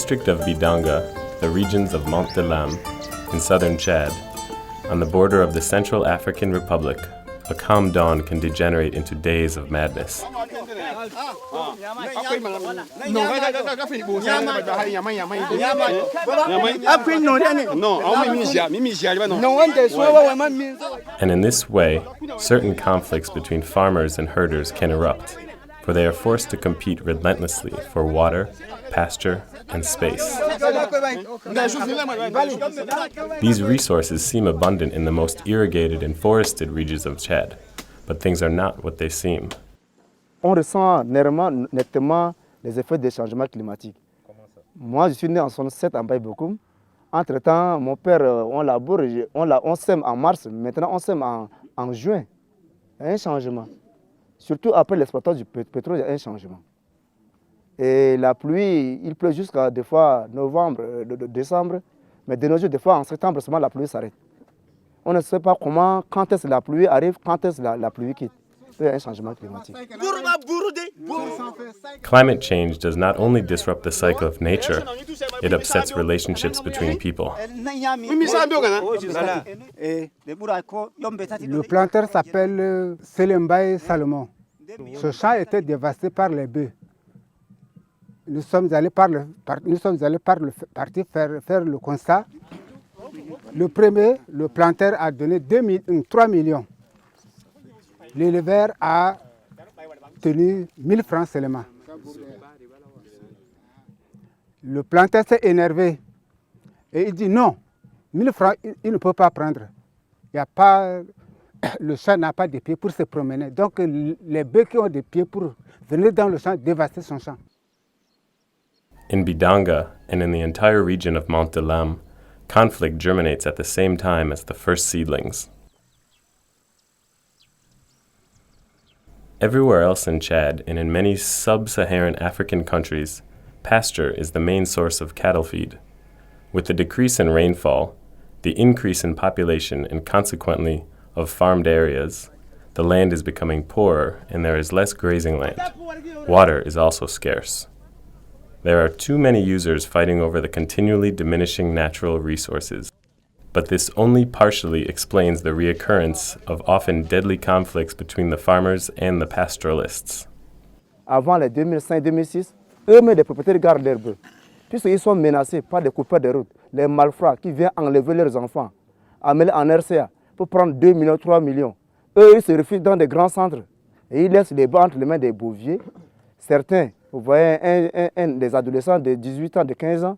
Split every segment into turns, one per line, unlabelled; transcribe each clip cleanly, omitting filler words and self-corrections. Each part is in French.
district of Bidanga, the regions of Mont de Lam, in southern Chad, on the border of the Central African Republic, a calm dawn can degenerate into days of madness. And in this way, certain conflicts between farmers and herders can erupt, for they are forced to compete relentlessly for water, pasture, and space. These resources seem abundant in the most irrigated and forested regions of Chad, but things are not what they seem.
On ressent nettement les effets des changements climatiques. Moi, je suis né en 67 en Baye-Bokoum. Entre-temps, mon père, on laboure, on sème en mars, maintenant on sème en juin. Il y a un changement. Surtout après l'exploitation du pétrole, il y a un changement. Et la pluie, il pleut jusqu'à des fois novembre, décembre, mais de nos jours, des fois en septembre, seulement la pluie s'arrête. On ne sait pas comment, quand est-ce que la pluie arrive, quand est-ce que la pluie quitte. Il y a un changement climatique.
Climate change does not only disrupt the cycle of nature, it upsets relationships between people.
Le planteur s'appelle Selembaye Salomon. Ce champ était dévasté par les bœufs. Nous sommes allés par le parti faire le constat. Le premier, le planteur a donné 3 millions. L'éleveur a tenu 1000 francs seulement. Le planteur s'est énervé et il dit non, 1000 francs, il ne peut pas prendre. Le champ n'a pas de pieds pour se promener. Donc les bœufs qui ont des pieds pour venir dans le champ, dévaster son champ.
In Bidanga and in the entire region of Mont de Lam, conflict germinates at the same time as the first seedlings. Everywhere else in Chad and in many sub-Saharan African countries, pasture is the main source of cattle feed. With the decrease in rainfall, the increase in population and consequently of farmed areas, the land is becoming poorer and there is less grazing land. Water is also scarce. There are too many users fighting over the continually diminishing natural resources. But this only partially explains the reoccurrence of often deadly conflicts between the farmers and the pastoralists.
Avant les 2005-2006, eux-mêmes les propriétaires gardent leurs bœufs. Puisqu'ils sont menacés par des coupeurs de route, les malfrats qui viennent enlever leurs enfants, amener en RCA pour prendre 2 millions, 3 millions. Eux, ils se refusent dans des grands centres et ils laissent les bœufs entre les mains des bouviers. Certains, vous voyez, des adolescents de 18 ans, de 15 ans,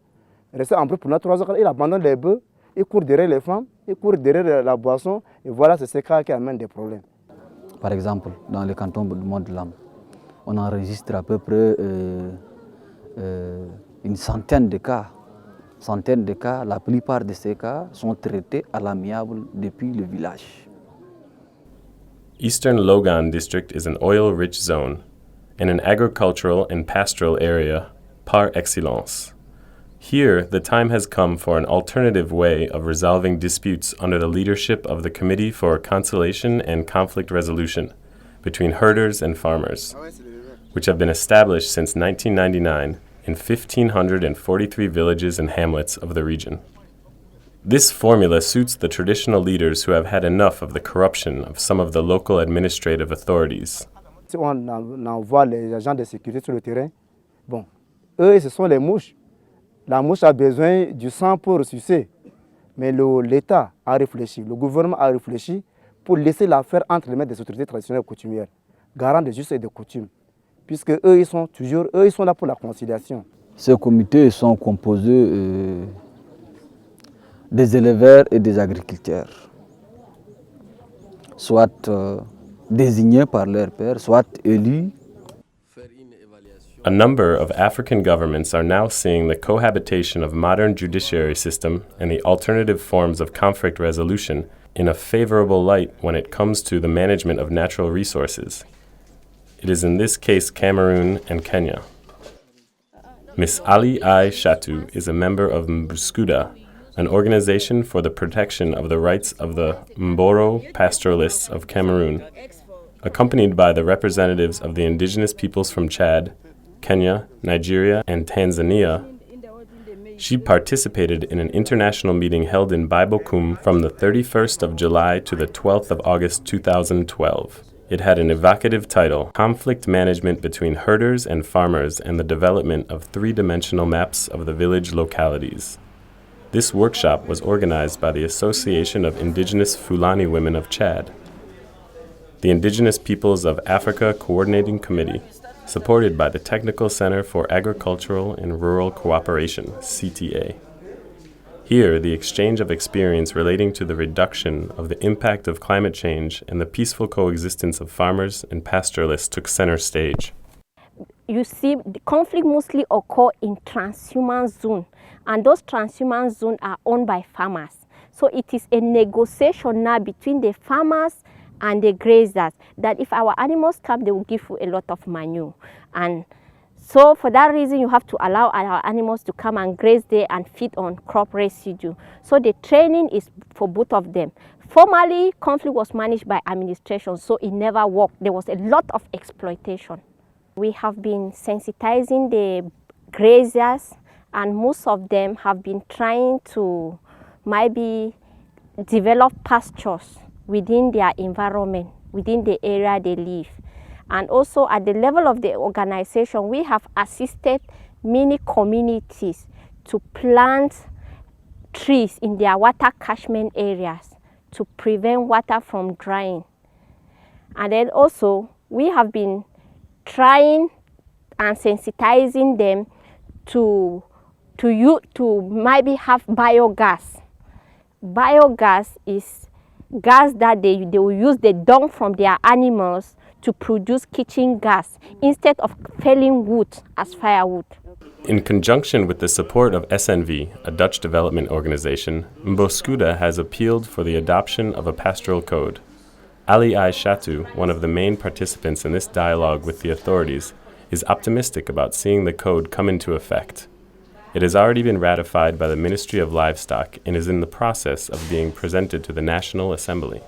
restent en brut pendant 3 ans, ils abandonnent les bœufs. Ils courent derrière les femmes, ils courent derrière la boisson, et voilà, c'est ce cas qui amène des problèmes.
Par exemple, dans le canton de Mont de Lam, on enregistre à peu près une centaine de cas. La plupart de ces cas sont traités à l'amiable depuis le village.
Eastern Logan District is an oil-rich zone and an agricultural and pastoral area par excellence. Here, the time has come for an alternative way of resolving disputes under the leadership of the Committee for Conciliation and Conflict Resolution between herders and farmers, which have been established since 1999 in 1,543 villages and hamlets of the region. This formula suits the traditional leaders who have had enough of the corruption of some of the local administrative authorities.
Si on envoie les agents de sécurité sur le terrain, bon, eux, ce sont les mouches. La mouche a besoin du sang pour sucer. Mais l'État a réfléchi, le gouvernement a réfléchi pour laisser l'affaire entre les mains des autorités traditionnelles et coutumières, garants de justice et de coutume. Puisque eux, ils sont là pour la conciliation.
Ces comités sont composés des éleveurs et des agriculteurs, soit désignés par leur père, soit élus.
A number of African governments are now seeing the cohabitation of modern judiciary system and the alternative forms of conflict resolution in a favorable light when it comes to the management of natural resources. It is in this case Cameroon and Kenya. Miss Ali I. Shatu is a member of Mbuskuda, an organization for the protection of the rights of the Mboro pastoralists of Cameroon, accompanied by the representatives of the indigenous peoples from Chad, Kenya, Nigeria, and Tanzania. She participated in an international meeting held in Baibokum from the 31st of July to the 12th of August 2012. It had an evocative title, Conflict Management Between Herders and Farmers and the Development of Three-Dimensional Maps of the Village Localities. This workshop was organized by the Association of Indigenous Fulani Women of Chad, the Indigenous Peoples of Africa Coordinating Committee, supported by the Technical Center for Agricultural and Rural Cooperation, CTA. Here, the exchange of experience relating to the reduction of the impact of climate change and the peaceful coexistence of farmers and pastoralists took center stage.
You see, the conflict mostly occur in transhumance zone, and those transhumance zones are owned by farmers. So it is a negotiation now between the farmers and the grazers that if our animals come, they will give you a lot of manure. And so for that reason, you have to allow our animals to come and graze there and feed on crop residue. So the training is for both of them. Formerly, conflict was managed by administration, so it never worked. There was a lot of exploitation. We have been sensitizing the grazers, and most of them have been trying to maybe develop pastures within their environment, within the area they live. And also at the level of the organization, we have assisted many communities to plant trees in their water catchment areas to prevent water from drying. And then also, we have been trying and sensitizing them to maybe have biogas. Biogas is gas that they will use the dung from their animals to produce kitchen gas instead of felling wood as firewood.
In conjunction with the support of SNV, a Dutch development organization, Mboskuda has appealed for the adoption of a pastoral code. Ali I. Shatu, one of the main participants in this dialogue with the authorities, is optimistic about seeing the code come into effect. It has already been ratified by the Ministry of Livestock and is in the process of being presented to the National Assembly.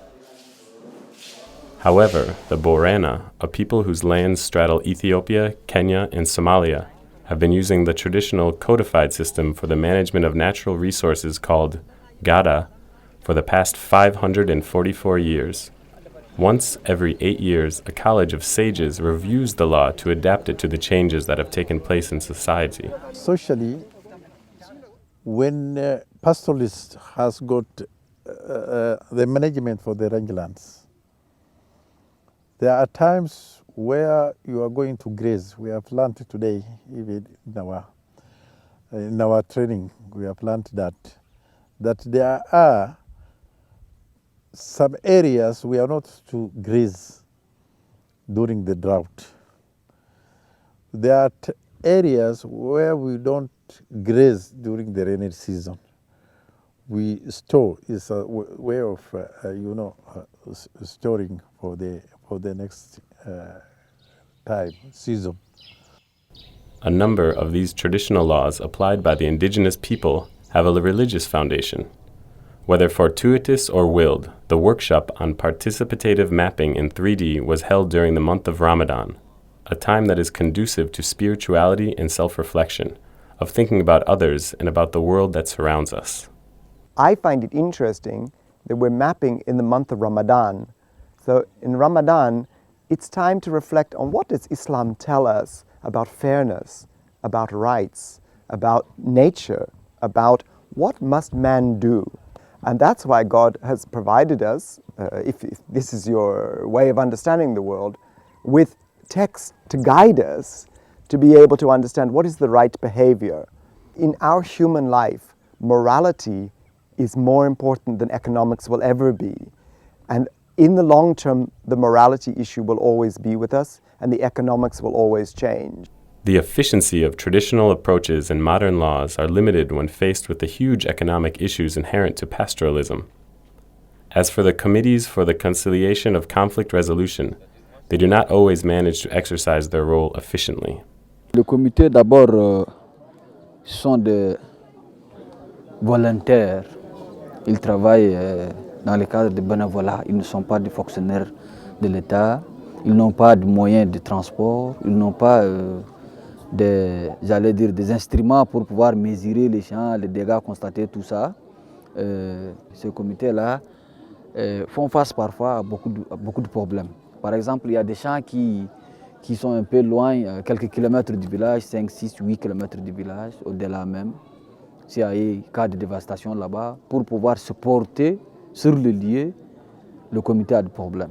However, the Borana, a people whose lands straddle Ethiopia, Kenya, and Somalia, have been using the traditional codified system for the management of natural resources called GADA for the past 544 years. Once every 8 years, a college of sages reviews the law to adapt it to the changes that have taken place in society.
Socially, when pastoralist has got the management for the rangelands, there are times where you are going to graze. We have learned today, even in our training, we have learned that there are some areas we are not to graze during the drought. There are areas where we don't graze during the rainy season. We store, is a way of storing for the next season.
A number of these traditional laws applied by the indigenous people have a religious foundation. Whether fortuitous or willed, the workshop on participative mapping in 3D was held during the month of Ramadan, a time that is conducive to spirituality and self-reflection, of thinking about others and about the world that surrounds us.
I find it interesting that we're mapping in the month of Ramadan. So in Ramadan, it's time to reflect on what does Islam tell us about fairness, about rights, about nature, about what must man do. And that's why God has provided us, if this is your way of understanding the world, with texts to guide us to be able to understand what is the right behavior. In our human life, morality is more important than economics will ever be. And in the long term, the morality issue will always be with us, and the economics will always change.
The efficiency of traditional approaches and modern laws are limited when faced with the huge economic issues inherent to pastoralism. As for the committees for the conciliation of conflict resolution, they do not always manage to exercise their role efficiently.
Les comités d'abord sont des volontaires. Ils travaillent dans le cadre de bénévolat. Ils ne sont pas des fonctionnaires de l'État. Ils n'ont pas de moyens de transport. Ils n'ont pas j'allais dire, des instruments pour pouvoir mesurer les champs, les dégâts constatés, tout ça. Ce comité-là font face parfois à beaucoup de problèmes. Par exemple, il y a des champs qui sont un peu loin, quelques kilomètres du village, 5, 6, 8 kilomètres du village, au-delà même. S'il y a eu cas de dévastation là-bas, pour pouvoir se porter sur le lieu, le comité a des problèmes.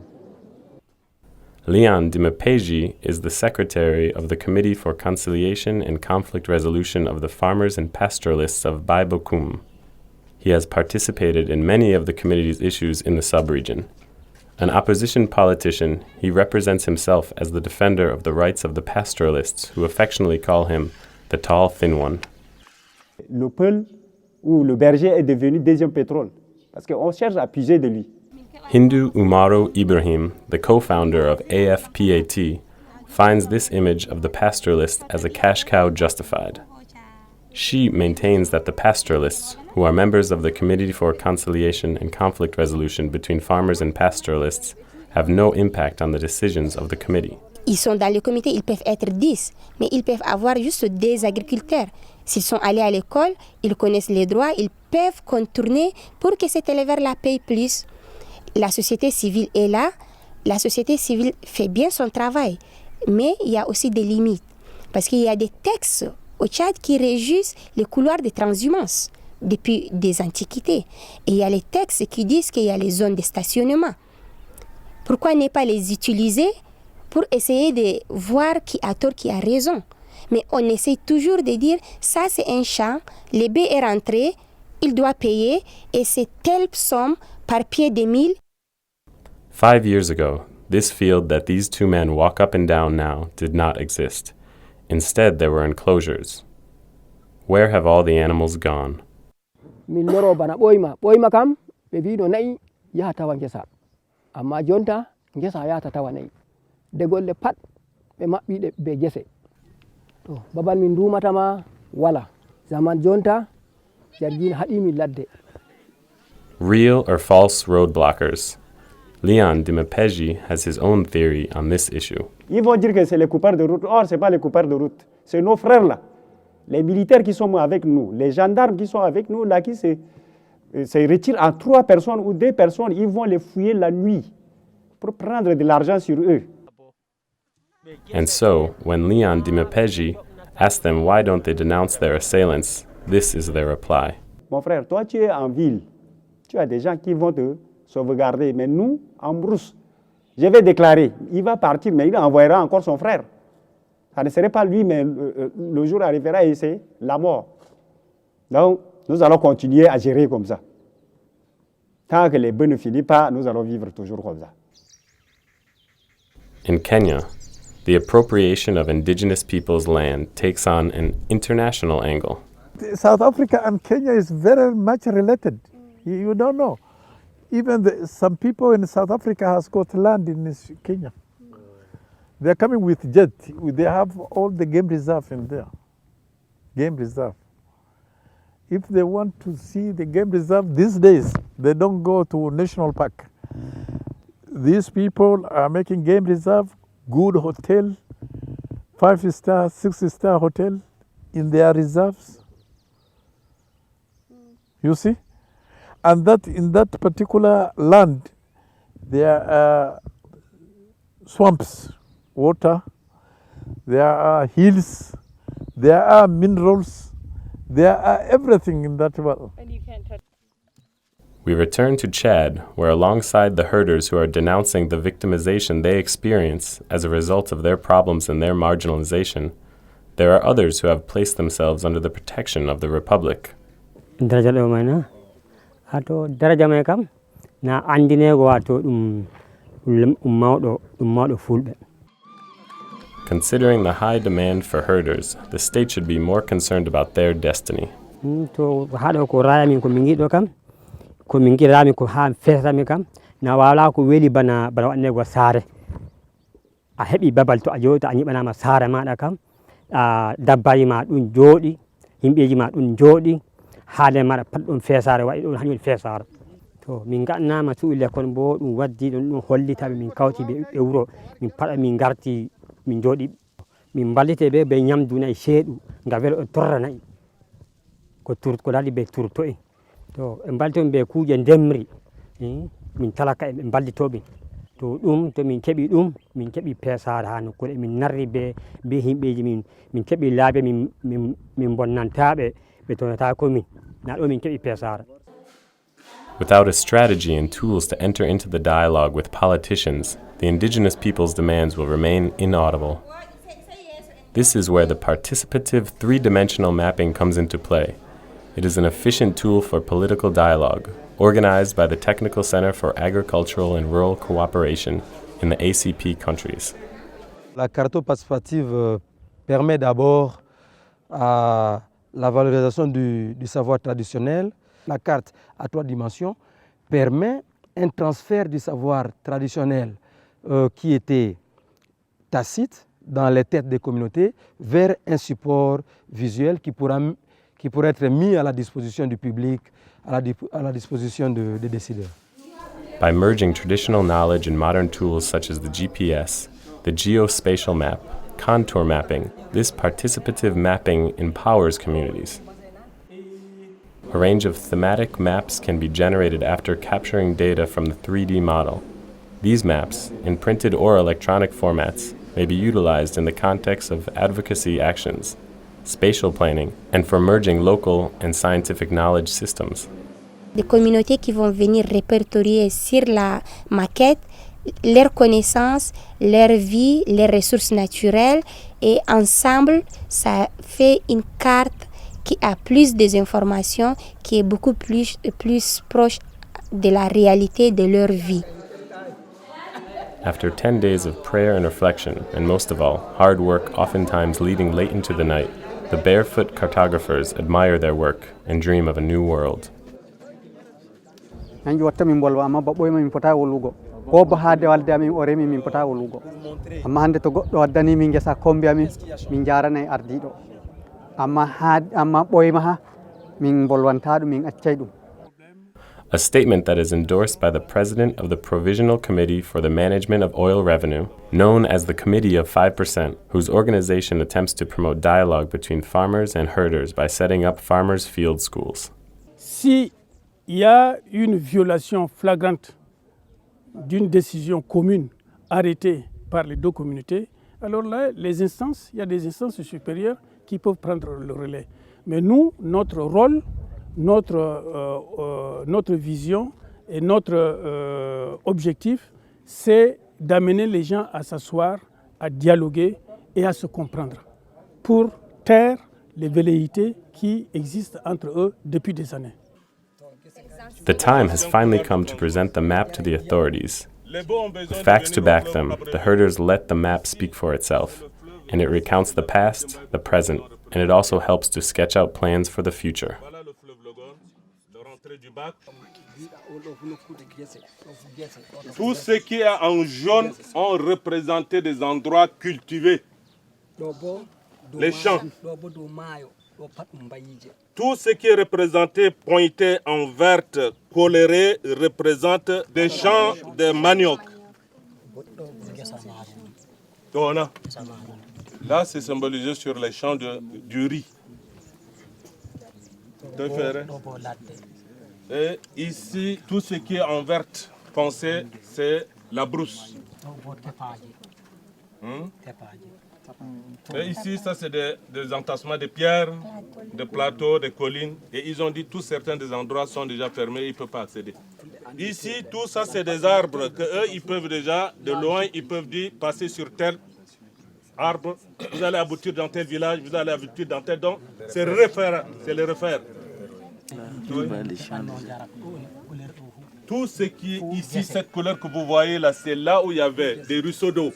Leon Dimepeji is the secretary of the Committee for Conciliation and Conflict Resolution of the Farmers and Pastoralists of Baibokum. He has participated in many of the committee's issues in the sub-region. An opposition politician, he represents himself as the defender of the rights of the pastoralists, who affectionately call him the tall, thin one.
Le peul ou le berger est devenu deuxième pétrole, parce qu'on cherche à puiser de lui.
Hindu Umaru Ibrahim, the co-founder of AFPAT, finds this image of the pastoralist as a cash cow justified. She maintains that the pastoralists, who are members of the Committee for Conciliation and Conflict Resolution between farmers and pastoralists, have no impact on the decisions of the committee.
Ils sont dans le comité, ils peuvent être 10, mais ils peuvent avoir juste des agriculteurs. S'ils sont allés à l'école, ils connaissent les droits, ils peuvent contourner pour que cet éleveur-là paye plus. La société civile est là, la société civile fait bien son travail, mais il y a aussi des limites. Parce qu'il y a des textes au Tchad qui régissent les couloirs de transhumance depuis des antiquités. Et il y a les textes qui disent qu'il y a les zones de stationnement. Pourquoi ne pas les utiliser pour essayer de voir qui a tort, qui a raison? Mais on essaie toujours de dire, ça c'est un champ, le B est rentré, il doit payer, et c'est telle somme par pied de mille.
5 years ago, this field that these two men walk up and down now did not exist. Instead, there were enclosures. Where have all the animals gone?
Min loro bana ɓoyma kam ɓe wiino nayi yaha tawa ngesa, amma jonta ngesa yahata tawa nayi de golle pat ɓe maɓɓiɗe be gese. To babal min dumatama wala, zaman jonta jargin haɗimi ladde.
Real or false roadblockers? Leon Dimepeji has his own theory on this issue.
Ils vont dire que c'est les coupeurs de route. Or, ce n'est pas les coupeurs de route. C'est nos frères là. Les militaires qui sont avec nous, les gendarmes qui sont avec nous, là, qui se retirent en 3 personnes ou 2 personnes, ils vont les fouiller la nuit pour prendre de l'argent sur eux.
And so, when Leon Dimepeji asks them why don't they denounce their assailants, this is their reply.
Mon frère, toi tu es en ville, tu as des gens qui vont te sauvegarder, mais nous, en brousse, je vais déclarer, il va partir, mais il envoyera encore son frère. Ça ne serait pas lui, mais le jour arrivera et c'est la mort. Donc, nous allons continuer à gérer comme ça. Tant que les bœufs ne finissent pas, nous allons vivre toujours comme ça.
In Kenya, the appropriation of indigenous people's land takes on an international angle.
South Africa and Kenya is very much related. You don't know. Even some people in South Africa has got land in Kenya. They're coming with jet. They have all the game reserve in there. Game reserve. If they want to see the game reserve these days, they don't go to national park. These people are making game reserve, good hotel, 5-star, 6-star hotel in their reserves. You see? And that in that particular land, there are swamps, water, there are hills, there are minerals, there are everything in that world.
We return to Chad, where alongside the herders who are denouncing the victimization they experience as a result of their problems and their marginalization, there are others who have placed themselves under the protection of the Republic.
Ato daraja mai kam na andinego ato mawɗo fulɓe.
Considering the high demand for herders, the state should be more concerned about their destiny.
To haɗo ko rayami ko min giɗo kam, ko min giɗami ko ha fesami kam, na wala ko weli bana waɗnego saare. A heɓi babal to a jooɗi to a nyiɓanama saare maɗa kam, dabbaji ma ɗum jooɗi, yimɓeji ma ɗum jooɗi, haade maɗa pat ɗum feesare waɗi ɗum hañum feesare. To min gaɗnama suuɗi l'école bo ɗum waddi ɗum hollitaɓe min kawti ɓe wuro min paɗa min garti min jooɗi min ballite ɓe ɓe ñamdu nayi seeɗu nga welo torra nayi ko laɗi ɓe turto en to ɓe mballitomin ɓe kuuƴe ndemri min talaka en ɓe mballitoɓe to ɗum to min keeɓi ɗum min keeɓi peesare ha nokkure min narri be himɓeji min keeɓi laaɓe min bonnantaɓe ɓe tonata komin na ɗo min keeɓi peesare.
Without a strategy and tools to enter into the dialogue with politicians, the indigenous people's demands will remain inaudible. This is where the participative three-dimensional mapping comes into play. It is an efficient tool for political dialogue, organized by the Technical Center for Agricultural and Rural Cooperation in the ACP countries.
La carte participative permet d'abord à la valorisation du savoir traditionnel. La carte à 3 dimensions permet un transfert du savoir traditionnel qui était tacite dans les têtes des communautés vers un support visuel qui pourrait être mis à la disposition du public, à la disposition des décideurs.
By merging traditional knowledge and modern tools such as the GPS, the geospatial map, contour mapping, this participative mapping empowers communities. A range of thematic maps can be generated after capturing data from the 3D model. These maps, in printed or electronic formats, may be utilized in the context of advocacy actions, spatial planning, and for merging local and scientific knowledge systems.
Des communautés qui vont venir répertorier sur la maquette leurs connaissances, leur vie, les ressources naturelles et ensemble, ça fait une carte qui a plus d'informations, qui est beaucoup plus proche de la réalité de leur vie.
After 10 days of prayer and reflection, and most of all, hard work oftentimes leading late into the night, the barefoot cartographers admire their work and dream of a new world.
ko bo haade walde amin o remi min pota wolugo amma hande to goɗɗo waddani min gesa kombi amin min jarana e ardiɗo amma ɓoyma ha min bolwanta ɗum min accay ɗum.
A statement that is endorsed by the President of the Provisional Committee for the Management of Oil Revenue, known as the Committee of 5%, whose organization attempts to promote dialogue between farmers and herders by setting up farmers' field schools.
S'il y a une violation flagrante d'une décision commune arrêtée par les deux communautés, alors là, il y a des instances supérieures qui peuvent prendre le relais. Mais nous, notre rôle, notre vision et notre objectif, c'est d'amener les gens à s'asseoir, à dialoguer et à se comprendre pour taire les velléités qui existent entre eux depuis des années.
The time has finally come to present the map to the authorities. With facts to back them, the herders let the map speak for itself, and it recounts the past, the present, and it also helps to sketch out plans for the future.
Tout ce qui est en jaune ont représenté des endroits cultivés, les champs. Tout ce qui est représenté pointé en vert coloré représente des champs de manioc. Là, c'est symbolisé sur les champs du riz. Et ici, tout ce qui est en vert foncé, c'est la brousse. Et ici, ça c'est des entassements de pierres, des plateaux, des collines. Et ils ont dit que certains des endroits sont déjà fermés, ils ne peuvent pas accéder. Ici, tout ça c'est des arbres que eux, ils peuvent déjà, de loin, ils peuvent dire passer sur tel arbre. Vous allez aboutir dans tel village, vous allez aboutir dans tel don. C'est le refaire. Tout ce qui est ici, cette couleur que vous voyez là, c'est là où il y avait des ruisseaux d'eau.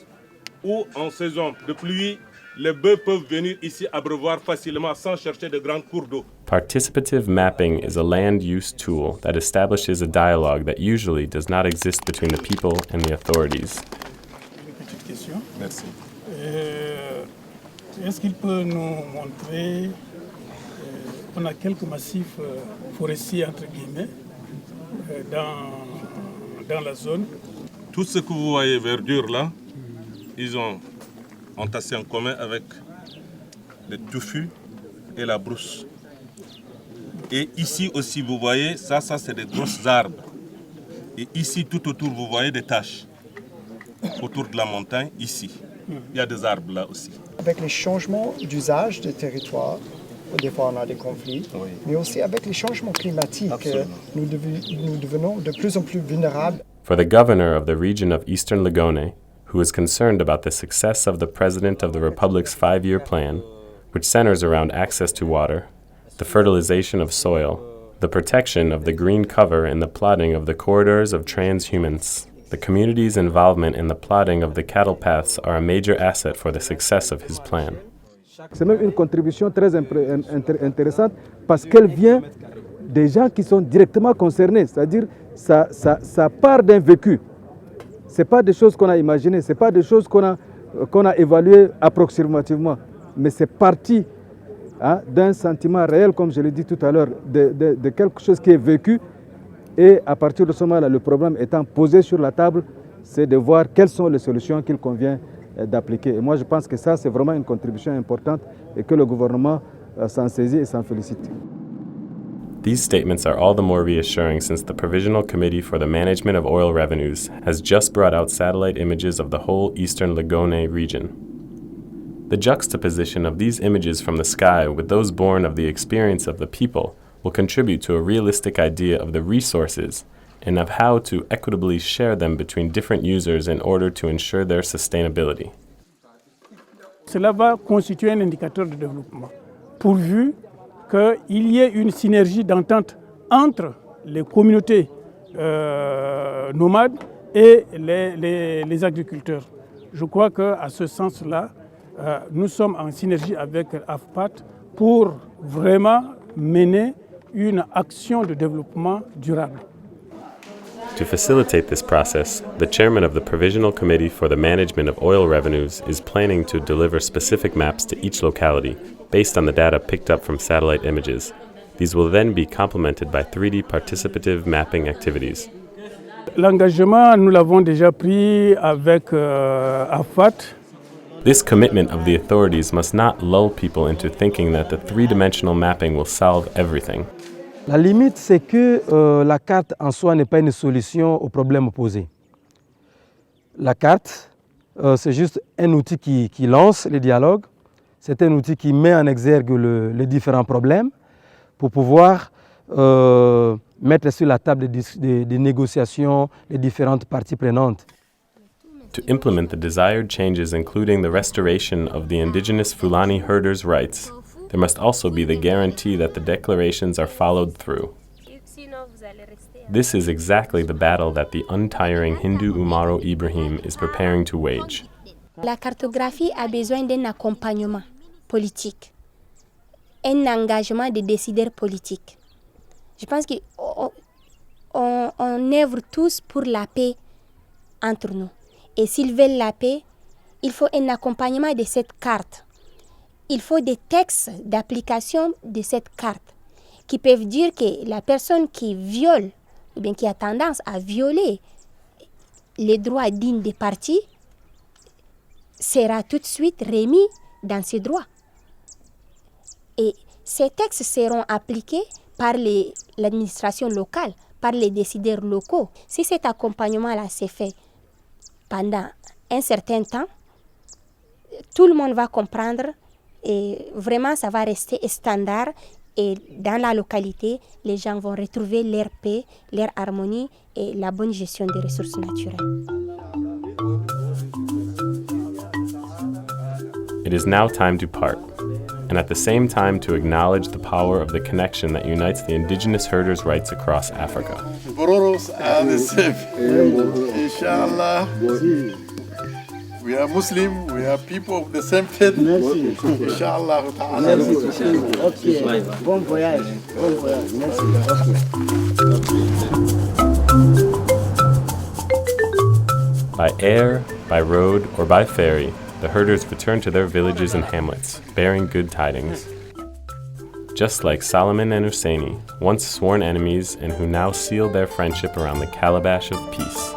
Ou en saison de pluie, les bœufs peuvent venir ici abreuvoir facilement sans chercher de grandes cours d'eau.
Participative mapping is a land use tool that establishes a dialogue that usually does not exist between the people and the authorities.
Une petite question.
Merci.
Est-ce qu'il peut nous montrer, on a quelques massifs forestiers entre guillemets dans la zone.
Tout ce que vous voyez verdure là, ils ont entassés en commun avec le touffu et la brousse. Et ici aussi, vous voyez, ça c'est des grosses arbres. Et ici, tout autour, vous voyez des taches. Autour de la montagne, ici. Il y a des arbres là aussi.
Avec les changements d'usage des territoires, des fois on a des conflits, mais aussi avec les changements climatiques, nous devenons de plus en plus vulnérables.
For the governor of the region of Eastern Lagone, who is concerned about the success of the President of the Republic's 5-year plan, which centers around access to water, the fertilization of soil, the protection of the green cover and the plotting of the corridors of transhumance, the community's involvement in the plotting of the cattle paths are a major asset for the success of his plan.
C'est même une contribution très intéressante parce qu'elle vient des gens qui sont directement concernés, c'est-à-dire ça part d'un vécu. Ce n'est pas des choses qu'on a imaginées, ce n'est pas des choses qu'on a évaluées approximativement, mais c'est parti d'un sentiment réel, comme je l'ai dit tout à l'heure, de quelque chose qui est vécu. Et à partir de ce moment-là, le problème étant posé sur la table, c'est de voir quelles sont les solutions qu'il convient d'appliquer. Et moi, je pense que ça, c'est vraiment une contribution importante et que le gouvernement s'en saisit et s'en félicite.
These statements are all the more reassuring since the Provisional Committee for the Management of Oil Revenues has just brought out satellite images of the whole eastern Lagone region. The juxtaposition of these images from the sky with those born of the experience of the people will contribute to a realistic idea of the resources and of how to equitably share them between different users in order to ensure their sustainability.
Cela va constituer un indicateur de développement, pourvu qu'il y ait une synergie d'entente entre les communautés nomades et les agriculteurs. Je crois qu'à ce sens-là, nous sommes en synergie avec AFPAT pour vraiment mener une action de développement durable.
To facilitate this process, the chairman of the Provisional Committee for the Management of Oil Revenues is planning to deliver specific maps to each locality based on the data picked up from satellite images. These will then be complemented by 3D participative mapping activities.
L'engagement, nous l'avons déjà pris avec AFPAT.
This commitment of the authorities must not lull people into thinking that the three-dimensional mapping will solve everything.
La limite, c'est que la carte en soi n'est pas une solution au problème posé. La carte, c'est juste un outil qui lance les dialogues, c'est un outil qui met en exergue les différents problèmes pour pouvoir mettre sur la table des négociations les différentes parties prenantes.
To implement the desired changes, including the restoration of the indigenous Fulani herders' rights, there must also be the guarantee that the declarations are followed through. This is exactly the battle that the untiring Hindu Umaro Ibrahim is preparing to wage.
La cartographie a besoin d'un accompagnement politique, un engagement des décideurs politiques. Je pense qu'on œuvre tous pour la paix entre nous. Et s'ils veulent la paix, il faut un accompagnement de cette carte. Il faut des textes d'application de cette carte qui peuvent dire que la personne qui viole ou bien qui a tendance à violer les droits dignes des parties sera tout de suite remis dans ses droits. Et ces textes seront appliqués par l'administration locale, par les décideurs locaux. Si cet accompagnement-là s'est fait pendant un certain temps, tout le monde va comprendre et vraiment ça va rester standard et dans la localité, les gens vont retrouver leur paix, leur harmonie et la bonne gestion des ressources naturelles.
It is now time to part, and at the same time to acknowledge the power of the connection that unites the indigenous herders' rights across Africa.
Bororos are the same. Inshallah. We are Muslim, we are people of the same faith. Inshallah.
Ok, bon voyage. Bon voyage. Merci.
By air, by road, or by ferry, the herders return to their villages and hamlets, bearing good tidings. Just like Solomon and Husseini, once sworn enemies and who now seal their friendship around the calabash of peace.